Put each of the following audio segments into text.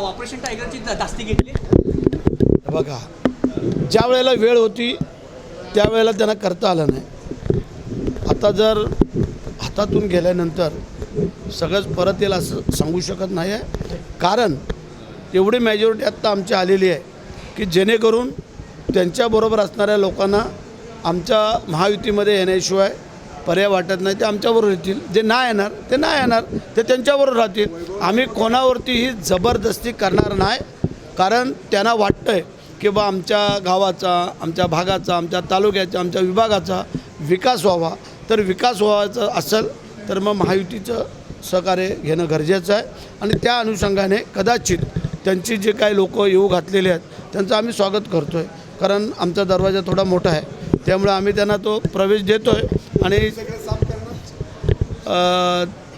Operation टायगरची दास्ती घेतली? बघा, ज्या वेळेला वेळ होती त्यावेळेला त्यांना करता आलं नाही. आता जर हातातून गेल्यानंतर सगळंच परत येईल असं सांगू शकत नाही आहे. कारण एवढी मेजॉरिटी आत्ता आमची आलेली आहे की जेणेकरून त्यांच्याबरोबर असणाऱ्या लोकांना आमच्या महायुतीमध्ये येण्याशिवाय पर्याय वाटत नाही. ते आमच्याबरोबर येतील. जे नाही येणार ते नाही येणार, ते त्यांच्याबरोबर राहतील. आम्ही कोणावरतीही जबरदस्ती करणार नाही. कारण त्यांना वाटतं आहे की बा आमच्या गावाचा, आमच्या भागाचा, आमच्या तालुक्याचा, आमच्या विभागाचा विकास व्हावा. तर विकास व्हायचा असेल तर मग महायुतीचं सहकार्य घेणं गरजेचं आहे. आणि त्या अनुषंगाने कदाचित त्यांची जे काही लोक येऊ घातलेले आहेत त्यांचं आम्ही स्वागत करतो आहे. कारण आमचा दरवाजा थोडा मोठा आहे, त्यामुळे आम्ही त्यांना तो प्रवेश देतो आहे. आणि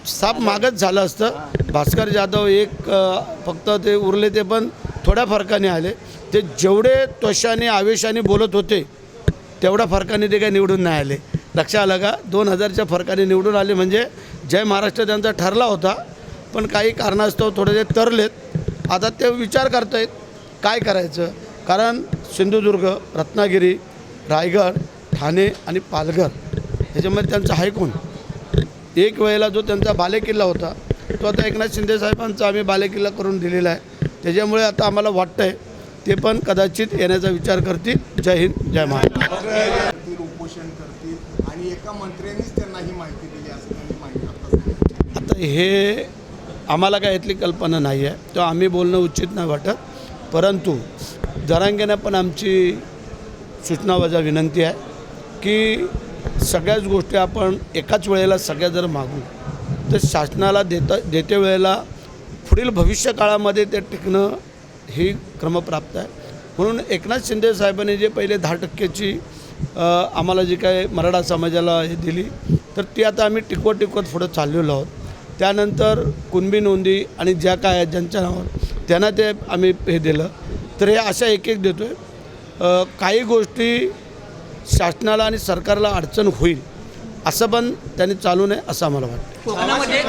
साप मागच झालं असतं. भास्कर जाधव एक फक्त ते उरले, ते पण थोड्या फरकाने आले. ते जेवढे त्वशाने आवेशाने बोलत होते तेवढ्या फरकाने ते काही निवडून नाही आले. लक्षात आलं का? 2000च्या फरकाने निवडून आले. म्हणजे जय महाराष्ट्र त्यांचा ठरला होता, पण काही कारणास्तव थोडे ते तरलेत. आता ते विचार करत आहेत काय करायचं. कारण सिंधुदुर्ग, रत्नागिरी, रायगड, ठाणे आणि पालघर ह्याच्यामध्ये त्यांचं आहे कोण? एक वेळेला जो त्यांचा बालेकिल्ला होता तो आता एकनाथ शिंदे साहेबांचा आम्ही बालेकिल्ला करून दिलेला आहे. त्याच्यामुळे आता आम्हाला वाटतं आहे ते पण कदाचित येण्याचा विचार करतील. जय हिंद, जय महाराष्ट्र. उपोषण करतील आणि एका मंत्र्यांनीच त्यांना ही माहिती दिली असं त्यांनी माहिती. आता हे आम्हाला काय यातली कल्पना नाही आहे, तो आम्ही बोलणं उचित नाही वाटत. परंतु जरांगेनं पण आमची सूचना वजा विनंती आहे की सगळ्याच गोष्टी आपण एकाच वेळेला सगळ्या जर मागू तर शासनाला देते वेळेला पुढील भविष्यकाळामध्ये ते टिकणं ही क्रमप्राप्त आहे. म्हणून एकनाथ शिंदे साहेबांनी जे पहिले 10%ची आम्हाला जी काय मराठा समाजाला हे दिली तर ती आता आम्ही टिकवत पुढं चाललेलो आहोत. त्यानंतर कुणबी नोंदी आणि ज्या काय आहेत ज्यांच्या नावावर त्यांना ते आम्ही हे दिलं. तर हे अशा एक एक देतो आहे. काही गोष्टी शासनाला आणि सरकारला अडचण होईल असं पण त्यांनी चालू नये असं आम्हाला वाटतं. कोकणामध्ये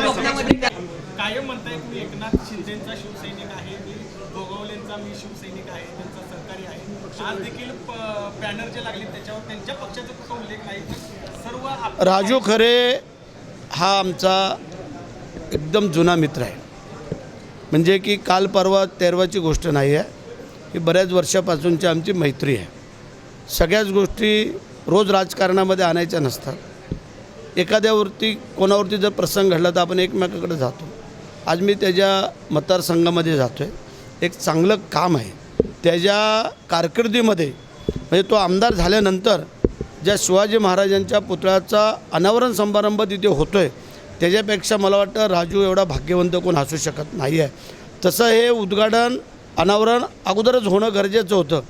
कायम म्हणताय तुम्ही एकनाथ शिंदेचा शिवसैनिक आहे, मी गोगावलेंचा मी शिवसैनिक आहे, त्यांचा सहकारी आहे. आज देखील बॅनर जे लागले त्याच्यावर त्यांच्या पक्षाचा कुठं उल्लेख नाही. सर्व राजू खरे हा आमचा एकदम जुना मित्र आहे. म्हणजे की काल परवा 13वाची गोष्ट नाही आहे, ही बऱ्याच वर्षापासूनची आमची मैत्री आहे. सगळ्याच गोष्टी रोज राजकारणामध्ये आणायच्या नसतात. एखाद्यावरती कोणावरती जर प्रसंग घडला तर आपण एकमेकाकडे जातो. आज मी त्याच्या मतदारसंघामध्ये जातो आहे. एक चांगलं काम आहे त्याच्या कारकिर्दीमध्ये. म्हणजे तो आमदार झाल्यानंतर ज्या शिवाजी महाराजांच्या पुतळ्याचा अनावरण समारंभ तिथे होतो आहे त्याच्यापेक्षा मला वाटतं राजू एवढा भाग्यवंत कोण असू शकत नाही आहे. तसं हे उद्घाटन अनावरण अगोदरच होणं गरजेचं होतं,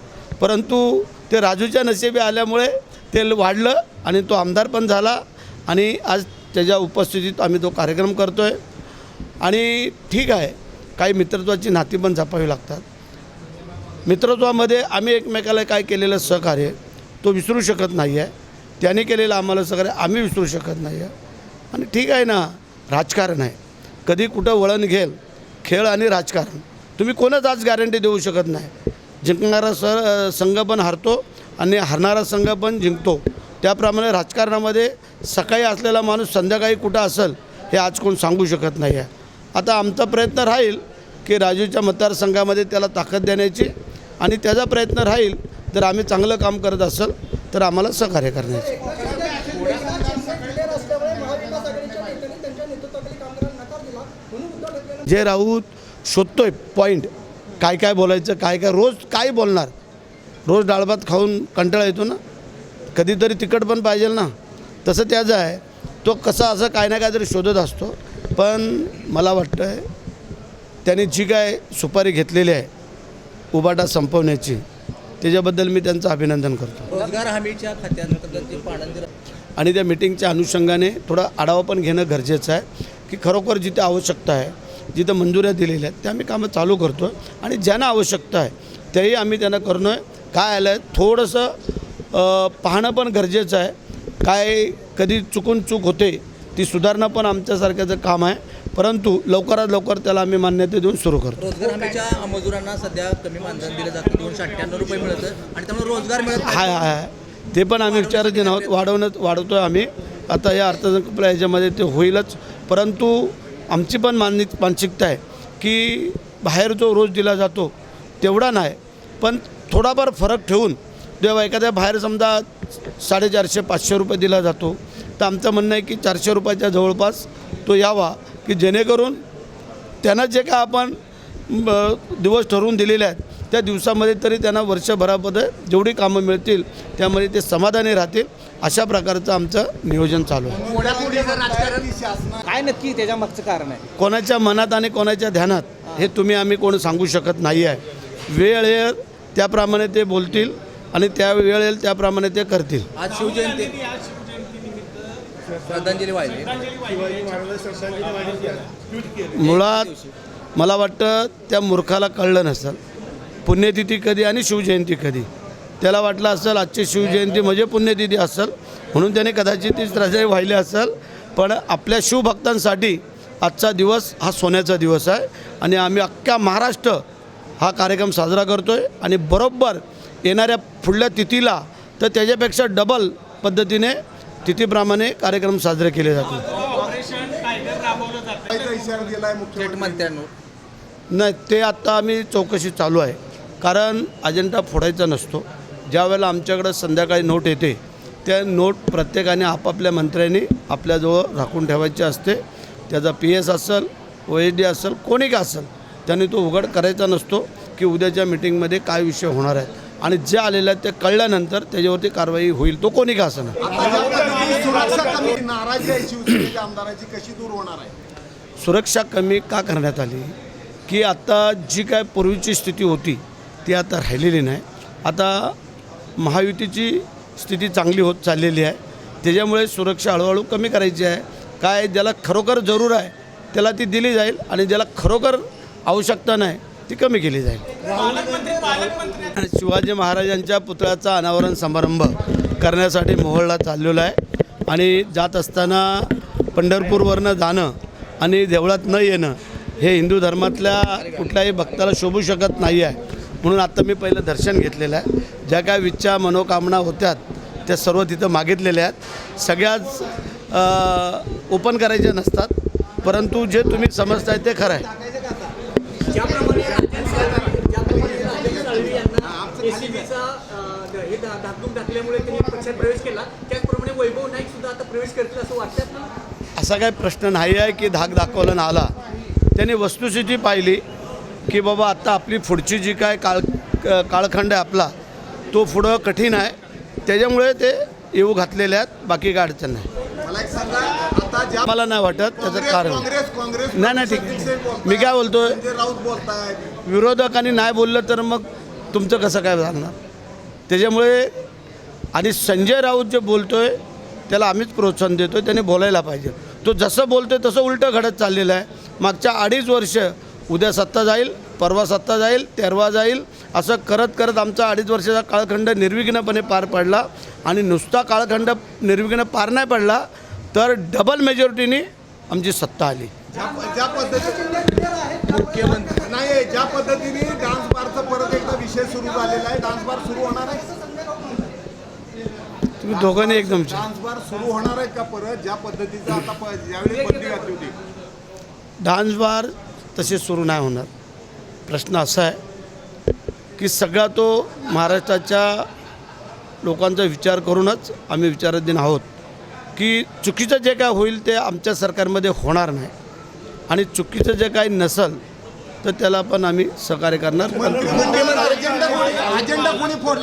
परंतु ते राजूच्या नशिबी आल्यामुळे ते वाढलं आणि तो आमदार पण झाला. आणि आज त्याच्या उपस्थितीत आम्ही तो कार्यक्रम करतो आहे. आणि ठीक आहे, काही मित्रत्वाची नाती पण जपावी लागतात. मित्रत्वामध्ये आम्ही एकमेकाला काय केलेलं सहकार्य तो विसरू शकत नाही आहे. त्याने केलेलं आम्हाला सहकार्य आम्ही विसरू शकत नाही आहे. आणि ठीक आहे ना, राजकारण आहे, कधी कुठं वळण घेल खेळ आणि राजकारण. तुम्ही कोणच आज गॅरंटी देऊ शकत नाही. जिंकणारा संघ पण हारतो आणि हारणारा संघ पण जिंकतो. त्याप्रमाणे राजकारणामध्ये सकाळी असलेला माणूस संध्याकाळी कुठं असेल हे आज कोण सांगू शकत नाही आहे. आता आमचा प्रयत्न राहील की राजूच्या मतदारसंघामध्ये त्याला ताकद देण्याची, आणि त्याचा प्रयत्न राहील जर आम्ही चांगलं काम करत असेल तर आम्हाला सहकार्य करण्याची. जे राऊत शोधतोय पॉईंट, काय काय बोलायचं, काय काय रोज काय बोलणार. रोज डाळभात खाऊन कंटाळा येतो ना, कधीतरी तिखट पण पाहिजे ना. तसं त्याचं आहे, तो कसा असं काय ना काहीतरी शोधत असतो. पण मला वाटतं आहे त्याने जी काय सुपारी घेतलेली आहे उबाटा संपवण्याची, त्याच्याबद्दल मी त्यांचं अभिनंदन करतो. रोजगार हमीच्या खात्यात आणि त्या मिटिंगच्या अनुषंगाने थोडा आढावा पण घेणं गरजेचं आहे की खरोखर जिथे आवश्यकता आहे, जिथं मंजुऱ्या दिलेल्या आहेत त्या आम्ही कामं चालू करतो आहे. आणि ज्यांना आवश्यकता आहे तेही आम्ही त्यांना करणं आहे. काय आलं आहे थोडंसं पाहणं पण गरजेचं आहे. काय कधी चूक होते ती सुधारणं पण आमच्यासारख्याचं काम आहे. परंतु लवकरात लवकर त्याला आम्ही मान्यता देऊन सुरू करतो. रोजगार हमीच्या मजुरांना सध्या कमी मानधन दिलं जातं, 298 रुपये मिळतं आणि त्यामुळे रोजगार मिळत नाही. हाय ते पण आम्ही विचारत देणार आहोत, वाढवतो आहे आम्ही. आता या अर्थसंकल्प याच्यामध्ये ते होईलच, परंतु आमची पण मानसिकता आहे की बाहेर जो रोज दिला जातो तेवढा नाही, पण थोडाफार फरक ठेवून जेव्हा एखाद्या बाहेर समजा 450-500 रुपये दिला जातो, तर आमचं म्हणणं आहे की 400 रुपयाच्या जवळपास तो यावा, की जेणेकरून त्यांना जे काय आपण दिवस ठरवून दिलेले आहेत त्या दिवसामध्ये तरी त्यांना वर्षभरामध्ये जेवढी कामं मिळतील त्यामध्ये ते समाधानी राहतील, अशा प्रकारचं आमचं नियोजन चालू आहे. काय नक्की त्याच्या मागचं कारण आहे? कोणाच्या मनात आणि कोणाच्या ध्यानात हे आम्ही कोण सांगू शकत नाही आहे. वेळ येईल त्याप्रमाणे ते बोलतील आणि त्या वेळ येईल त्याप्रमाणे ते करतील. आज शिवजयंती श्रद्धांजली वाहिली. मुळात मला वाटतं त्या मूर्खाला कळलं नसेल पुण्यतिथी कधी आणि शिवजयंती कधी. त्याला वाटलं असेल आजची शिवजयंती म्हणजे पुण्यतिथी असेल, म्हणून त्याने कदाचित ती श्रद्धांजली वाहिली असेल. पण आपल्या शिवभक्तांसाठी आजचा दिवस हा सोन्याचा दिवस आहे आणि आम्ही अख्ख्या महाराष्ट्र हा कार्यक्रम साजरा करतो आहे. आणि बरोबर येणाऱ्या पुढल्या तिथीला तर त्याच्यापेक्षा डबल पद्धतीने तिथीप्रमाणे कार्यक्रम साजरे केले जातील. ऑपरेशन टायगर राबवलं जातं. इशारा दिलाय थेट मुख्यमंत्री. मंत्र्यांवर नाही, ते आत्ता आम्ही चौकशी चालू आहे, कारण अजेंडा फोडायचा नसतो. ज्या वेळेला आमच्याकडं संध्याकाळी नोट येते त्या नोट प्रत्येकाने आपापल्या मंत्र्यांनी आपल्याजवळ राखून ठेवायची असते. त्याचा PS असेल, OSD असेल, कोणी का असेल, त्यांनी तो उघड करायचा नसतो की उद्याच्या मिटिंगमध्ये काय विषय होणार आहेत, आणि जे आलेलं आहे ते कळल्यानंतर त्याच्यावरती कारवाई होईल, तो कोणी का असं. सुरक्षा कमी नाराजी आहे शिवसेनेच्या आमदाराची, कशी दूर होणार आहे? सुरक्षा कमी का करण्यात आली की आता जी काय पूर्वीची स्थिती होती ती आता राहिलेली नाही. आता महायुतीची स्थिती चांगली होत चाललेली आहे, त्याच्यामुळे सुरक्षा हळूहळू कमी करायची आहे. काय ज्याला खरोखर जरूर आहे त्याला ती दिली जाईल आणि ज्याला खरोखर आवश्यकता नाही ती कमी केली जाईल. शिवाजी महाराजांच्या पुतळ्याचा अनावरण समारंभ करण्यासाठी मोहोळला चाललेला आहे आणि जात असताना पंढरपूरवरनं जाणं आणि देवळात न येणं हे हिंदू धर्मातल्या कुठल्याही भक्ताला शोभू शकत नाही आहे. म्हणून आत्ता मी पहिलं दर्शन घेतलेलं आहे. ज्या काय इच्छा मनोकामना होत्यात त्या सर्व तिथं मागितलेल्या आहेत. सगळ्याच ओपन करायच्या नसतात, परंतु जे तुम्ही समजताय ते खरं आहे. धाकधूक टाकल्यामुळे त्यांनी पक्षात प्रवेश केला, त्याचप्रमाणे वैभव नाईक सुद्धा आता प्रवेश करतील असं वाटतं ना? असा काही प्रश्न नाही आहे की धाक दाखवला ना आला. त्यांनी वस्तुस्थिती पाहिली की बाबा आता आपली पुढची जी काय काळखंड आहे आपला तो पुढं कठीण आहे, त्याच्यामुळे ते येऊ घातलेले आहेत. बाकी काय अडचण नाही. मला एक सांगा, आता ज्या मला नाही वाटत त्याचं कारण. काँग्रेस नाही ठीक आहे, मी काय बोलतोय, संजय राऊत बोलतायत. विरोधकांनी नाही बोललं तर मग तुमचं कसं काय झालं. त्याच्यामुळे आणि संजय राऊत जे बोलतोय त्याला आम्हीच प्रोत्साहन देतो, त्याने बोलायला पाहिजे. तो जसं बोलतोय तसं उलटं घडत चाललेलं आहे. मागच्या 2.5 वर्ष उद्या सत्ता जाईल, परवा सत्ता जाईल, तेरवा जाईल, असं करत करत आमचा 2.5 वर्षाचा काळखंड निर्विघ्नपणे पार पडला. आणि नुसता काळखंड निर्विघ्न पार नाही पडला तर डबल मेजॉरिटीने आमची सत्ता आली. ज्या पद्धतीने मुख्यमंत्री नाही, ज्या पद्धतीने डान्स बारचा परत एकदा विषय सुरू झालेला आहे, डान्स बार सुरू होणार आहे. तुम्ही दोघांनी एकदम डान्स बार सुरू होणार आहे का परत, ज्या पद्धतीचा आता ज्यावेळी बंदी घातली होती? डान्स बार तसे सुरू नाही होणार. प्रश्न असा आहे की सगळा तो महाराष्ट्राच्या लोकांचा विचार करूनच आम्ही विचाराधीन आहोत की चुकीचं जे काय होईल ते आमच्या सरकारमध्ये होणार नाही, आणि चुकीचं जे काही नसेल तर त्याला पण आम्ही सहकार्य करणार. अजेंडा कोणी फोडला?